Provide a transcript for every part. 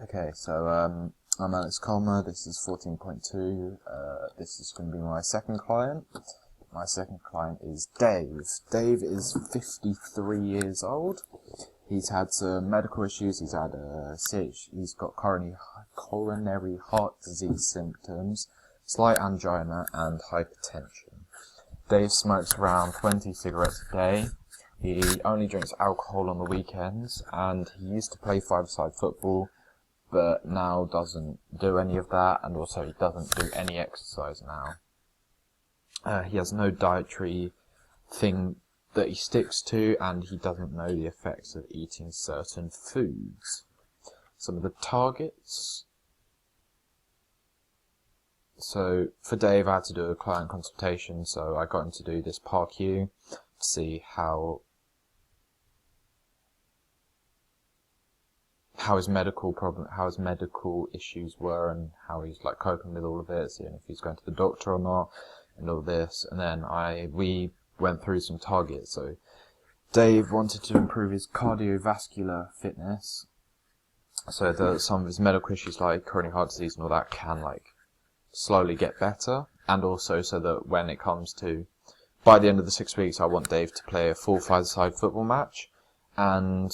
Okay, so I'm Alex Colmer, this is 14.2, this is going to be my second client. My second client is Dave. Dave is 53 years old. He's had some medical issues, he's got coronary heart disease symptoms, slight angina and hypertension. Dave smokes around 20 cigarettes a day. He only drinks alcohol on the weekends, and he used to play five-a-side football, but now doesn't do any of that, and also he doesn't do any exercise now. He has no dietary thing that he sticks to, and he doesn't know the effects of eating certain foods. Some of the targets. So for Dave, I had to do a client consultation, so I got him to do this PAR-Q to see how his medical issues were, and how he's coping with all of it, seeing if he's going to the doctor or not, and all this. And then we went through some targets. So Dave wanted to improve his cardiovascular fitness, so that some of his medical issues like coronary heart disease and all that can slowly get better, and also so that when it comes to, by the end of the 6 weeks, I want Dave to play a full five-a-side football match, and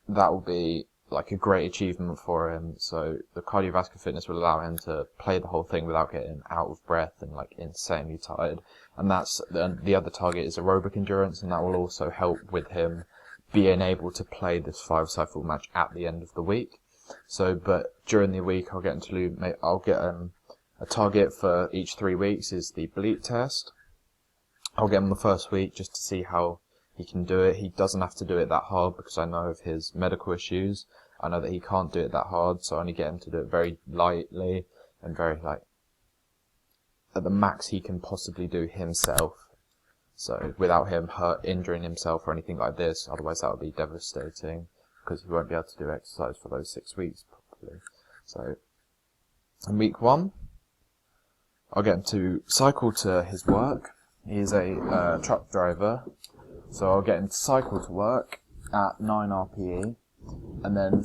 that will be a great achievement for him. So the cardiovascular fitness will allow him to play the whole thing without getting out of breath and insanely tired. And that's the other target is aerobic endurance, and that will also help with him being able to play this five-a-side football match at the end of the week. So, but during the week, I'll get a target for each 3 weeks is the bleep test. I'll get him the first week just to see how he can do it. He doesn't have to do it that hard because I know of his medical issues. I know that he can't do it that hard, so I only get him to do it very lightly and very at the max he can possibly do himself. So without him injuring himself or anything like this, otherwise that would be devastating because he won't be able to do exercise for those 6 weeks properly. So in week 1, I'll get him to cycle to his work. He's a truck driver, so I'll get him to cycle to work at 9 RPE, and then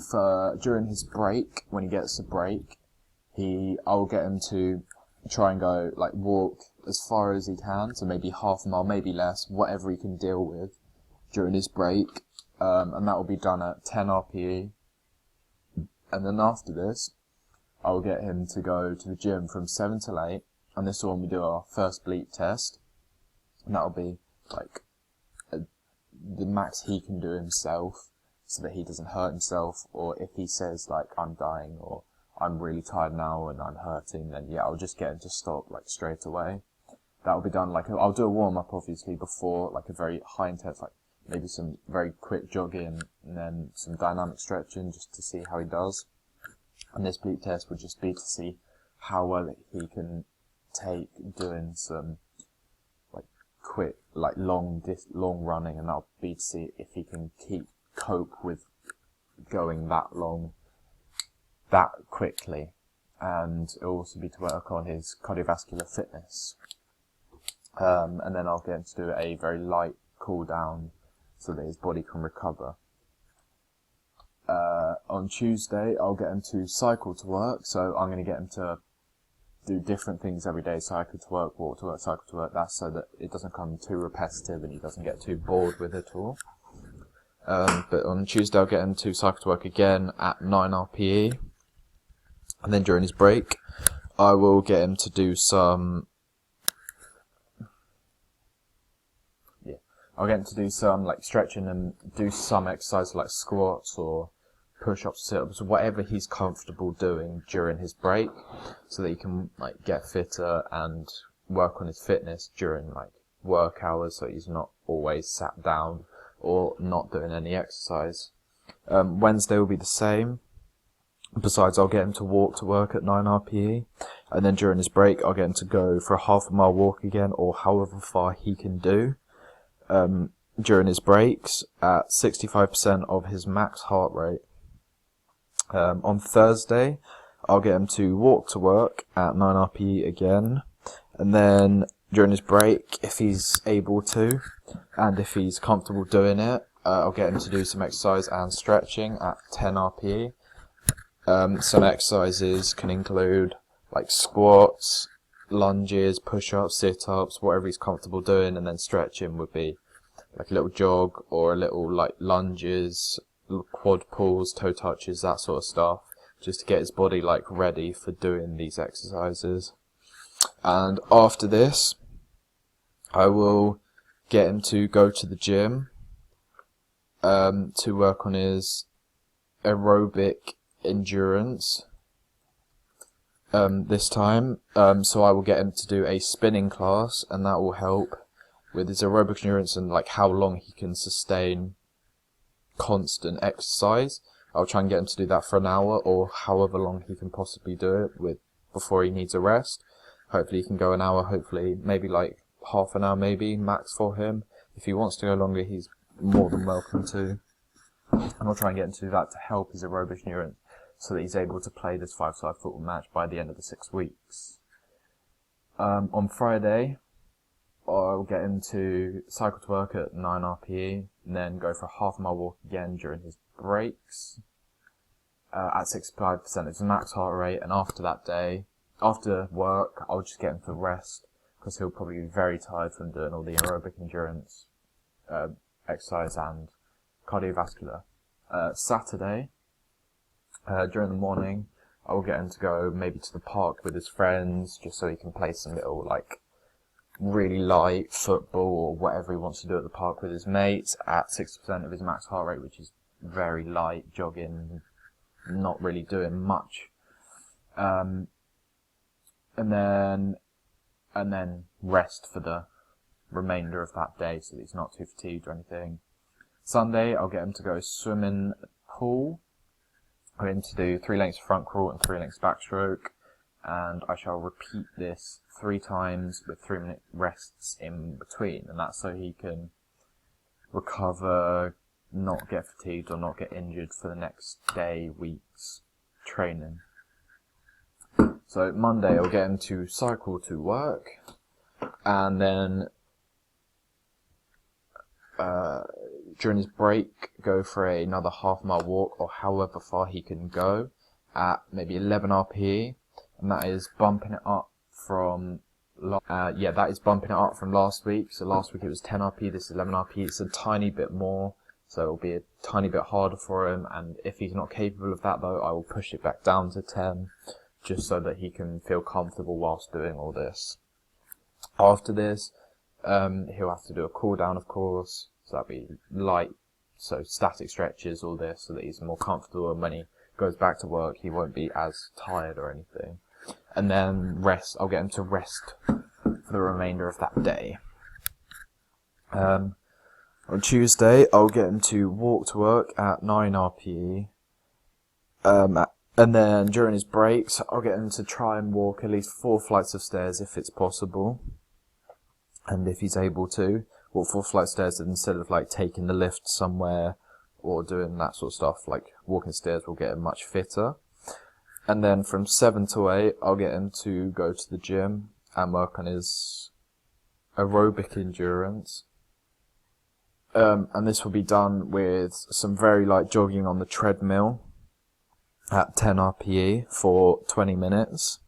during his break, when he gets a break, I'll get him to try and go walk as far as he can, so maybe half a mile, maybe less, whatever he can deal with during his break, and that will be done at 10 RPE. And then after this, I'll get him to go to the gym from 7 till 8, and this is when we do our first bleep test, and that'll be the max he can do himself, so that he doesn't hurt himself, or if he says I'm dying or I'm really tired now and I'm hurting, then yeah, I'll just get him to stop straight away. That'll be done I'll do a warm up obviously before, a very high intense, maybe some very quick jogging and then some dynamic stretching just to see how he does. And this bleep test would just be to see how well he can take doing some quick long running, and that'll be to see if he can cope with going that long that quickly. And it'll also be to work on his cardiovascular fitness, and then I'll get him to do a very light cool down so that his body can recover. On Tuesday I'll get him to cycle to work, so I'm going to get him to do different things every day: cycle to work, walk to work, cycle to work. That's so that it doesn't come too repetitive and he doesn't get too bored with it all. But on Tuesday I'll get him to cycle to work again at 9 RPE, and then during his break I will get him to do some stretching and do some exercise like squats or push-ups, sit-ups, whatever he's comfortable doing during his break, so that he can get fitter and work on his fitness during work hours, so he's not always sat down or not doing any exercise. Wednesday will be the same. Besides, I'll get him to walk to work at 9 RPE, and then during his break I'll get him to go for a half a mile walk again, or however far he can do during his breaks at 65% of his max heart rate. On Thursday I'll get him to walk to work at 9 RPE again, and then during his break, if he's able to and if he's comfortable doing it, I'll get him to do some exercise and stretching at 10 RPE. Some exercises can include like squats, lunges, push-ups, sit-ups, whatever he's comfortable doing, and then stretching would be like a little jog or a little like lunges, quad pulls, toe touches, that sort of stuff, just to get his body like ready for doing these exercises. And after this, I will get him to go to the gym to work on his aerobic endurance this time. So I will get him to do a spinning class, and that will help with his aerobic endurance and like how long he can sustain constant exercise. I'll try and get him to do that for an hour or however long he can possibly do it with before he needs a rest. Hopefully he can go an hour, hopefully maybe like half an hour maybe max for him. If he wants to go longer, he's more than welcome to. And I'll try and get him to do that to help his aerobic endurance so that he's able to play this 5-side football match by the end of the 6 weeks. On Friday, I'll get him to cycle to work at 9 RPE and then go for a half-mile walk again during his breaks at 65% of his max heart rate. And after that day, after work, I'll just get him to rest because he'll probably be very tired from doing all the aerobic endurance exercise and cardiovascular. Saturday, during the morning, I will get him to go maybe to the park with his friends just so he can play some little like really light football or whatever he wants to do at the park with his mates at 60% of his max heart rate, which is very light, jogging, not really doing much. And then rest for the remainder of that day so that he's not too fatigued or anything. Sunday, I'll get him to go swim in a pool. I'm going to do 3 lengths front crawl and 3 lengths backstroke, and I shall repeat this 3 times with 3-minute rests in between, and that's so he can recover, not get fatigued or not get injured for the next day, week's training. So Monday, I'll get him to cycle to work, and then during his break, go for another half-mile walk or however far he can go at maybe 11 RPE, and that is bumping it up from last week. So last week it was 10 RPE, this is 11 RPE. It's a tiny bit more, so it'll be a tiny bit harder for him, and if he's not capable of that though, I will push it back down to 10 just so that he can feel comfortable whilst doing all this. After this, he'll have to do a cool down, of course, so that'll be light, so static stretches, all this, so that he's more comfortable, and when he goes back to work, he won't be as tired or anything. And then rest, I'll get him to rest for the remainder of that day. On Tuesday, I'll get him to walk to work at 9 RPE, and then during his breaks, I'll get him to try and walk at least 4 flights of stairs if it's possible. And if he's able to, walk 4 flights of stairs instead of like taking the lift somewhere or doing that sort of stuff. Like walking stairs will get him much fitter. And then from 7 to 8, I'll get him to go to the gym and work on his aerobic endurance. And this will be done with some very light jogging on the treadmill at 10 RPE for 20 minutes.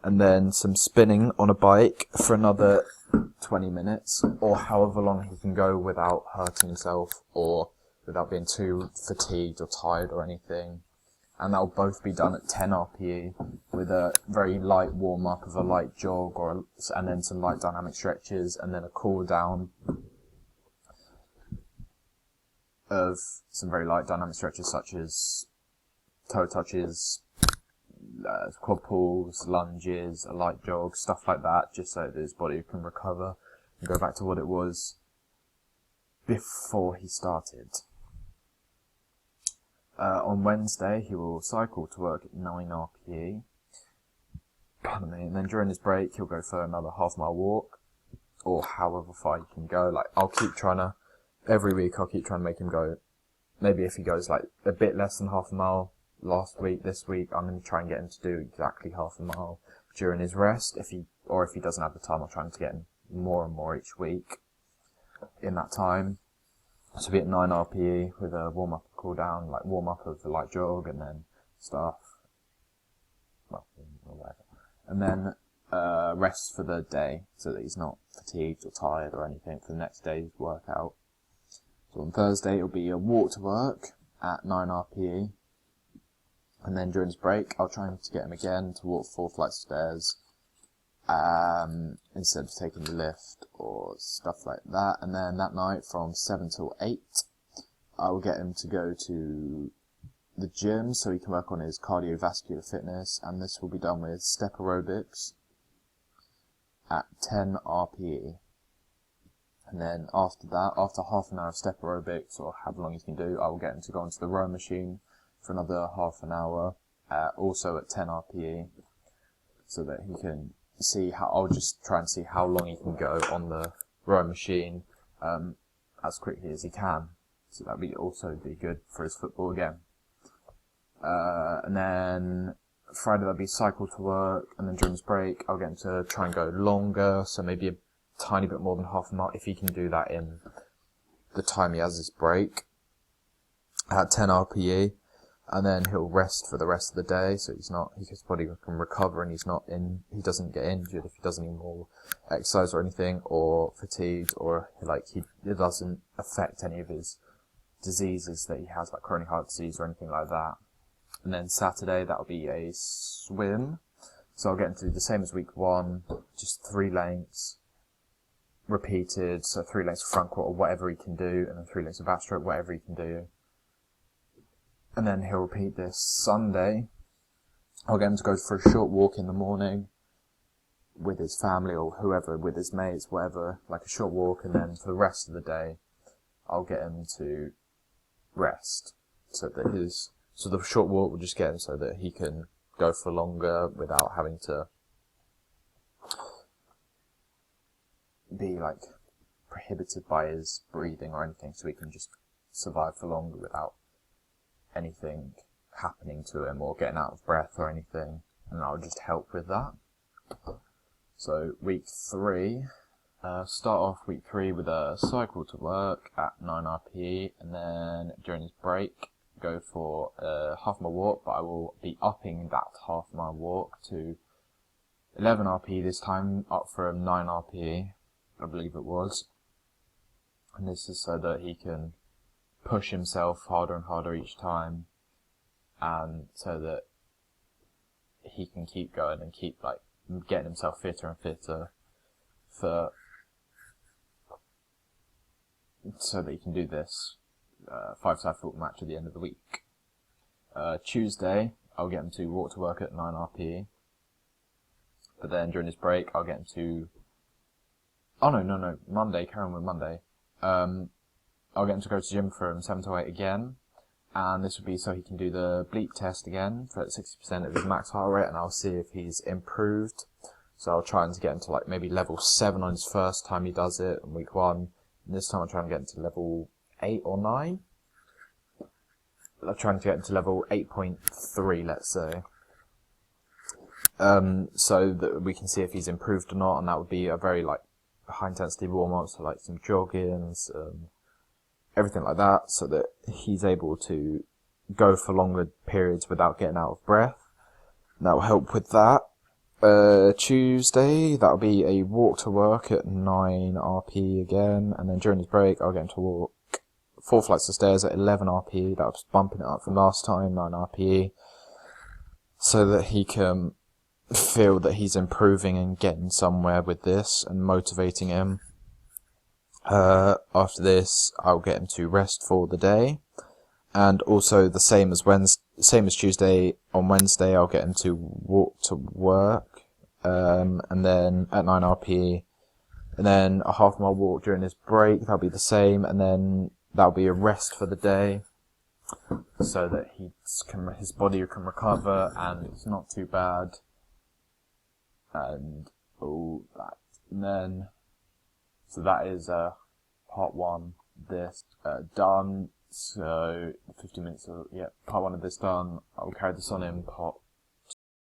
And then some spinning on a bike for another 20 minutes, or however long he can go without hurting himself or without being too fatigued or tired or anything. And that'll both be done at 10 RPE with a very light warm-up of a light jog and then some light dynamic stretches, and then a cool down of some very light dynamic stretches such as toe touches, quad pulls, lunges, a light jog, stuff like that, just so that his body can recover and go back to what it was before he started. On Wednesday, he will cycle to work at 9 RPE. Pardon me. And then during his break, he'll go for another half-mile walk, or however far he can go. Like, every week I'll keep trying to make him go. Maybe if he goes like a bit less than half a mile last week, this week, I'm going to try and get him to do exactly half a mile during his rest. If he doesn't have the time, I'll try to get him more and more each week in that time. So be at 9 RPE with a warm-up and cool down, like warm-up of the light jog, and then stuff, well, or whatever. And then rest for the day, so that he's not fatigued or tired or anything for the next day's workout. So on Thursday it'll be a walk to work at 9 RPE, and then during his break I'll try to get him again to walk 4 flights of stairs instead of taking the lift or stuff like that. And then that night from 7 till 8 I will get him to go to the gym so he can work on his cardiovascular fitness, and this will be done with step aerobics at 10 RPE. And then after that, after half an hour of step aerobics, or however long you can do, I will get him to go onto the row machine for another half an hour, also at 10 RPE, so that he can see how, I'll just try and see how long he can go on the row machine as quickly as he can. So that would also be good for his football again. And then Friday that'll be cycle to work, and then during his break I'll get him to try and go longer, so maybe a tiny bit more than half a mile, if he can do that in the time he has his break at 10 RPE, and then he'll rest for the rest of the day, so his body can recover and he doesn't get injured if he does any more exercise or anything, or fatigued, or it doesn't affect any of his diseases that he has, like coronary heart disease or anything like that. And then Saturday that'll be a swim, so I'll get him to do the same as week 1, just 3 lengths repeated, so 3 lengths of front quarter, whatever he can do, and then 3 lengths of backstroke, whatever he can do. And then he'll repeat this Sunday. I'll get him to go for a short walk in the morning with his family or whoever, with his mates, whatever, like a short walk, and then for the rest of the day I'll get him to rest, so the short walk will just get him so that he can go for longer without having to be prohibited by his breathing or anything, so he can just survive for longer without anything happening to him or getting out of breath or anything, and I'll just help with that. So week 3, start off week 3 with a cycle to work at 9 RPE, and then during his break go for a half-mile walk, but I will be upping that half-mile walk to 11 RPE this time, up from 9 RPE, I believe it was. And this is so that he can push himself harder and harder each time, and so that he can keep going and keep getting himself fitter and fitter so that he can do this 5-side football match at the end of the week. Tuesday I'll get him to walk to work at 9 RPE, but then during his break I'll get him to Monday, carry on with Monday. I'll get him to go to the gym from 7 to 8 again, and this will be so he can do the bleep test again for 60% of his max heart rate, and I'll see if he's improved. So I'll try and get him to maybe level 7 on his first time he does it in week 1, and this time I'll try and get him to level 8 or 9. I'm trying to get him to level 8.3, let's say. So that we can see if he's improved or not, and that would be a very high intensity warm up, so some jogging, everything like that, so that he's able to go for longer periods without getting out of breath. That will help with that. Tuesday, that'll be a walk to work at 9 RP again, and then during his break I'll get him to walk 4 flights of stairs at 11 RP. That was bumping it up from last time, 9 RPE, so that he can feel that he's improving and getting somewhere with this and motivating him. After this, I'll get him to rest for the day, and also the same as Tuesday. On Wednesday, I'll get him to walk to work, and then at 9 RPE, and then a half-mile walk during his break. That'll be the same, and then that'll be a rest for the day, so that his body can recover and it's not too bad, and all that. And then, so that is part 1 this done. So 50 minutes of part 1 of this done. I'll carry this on in part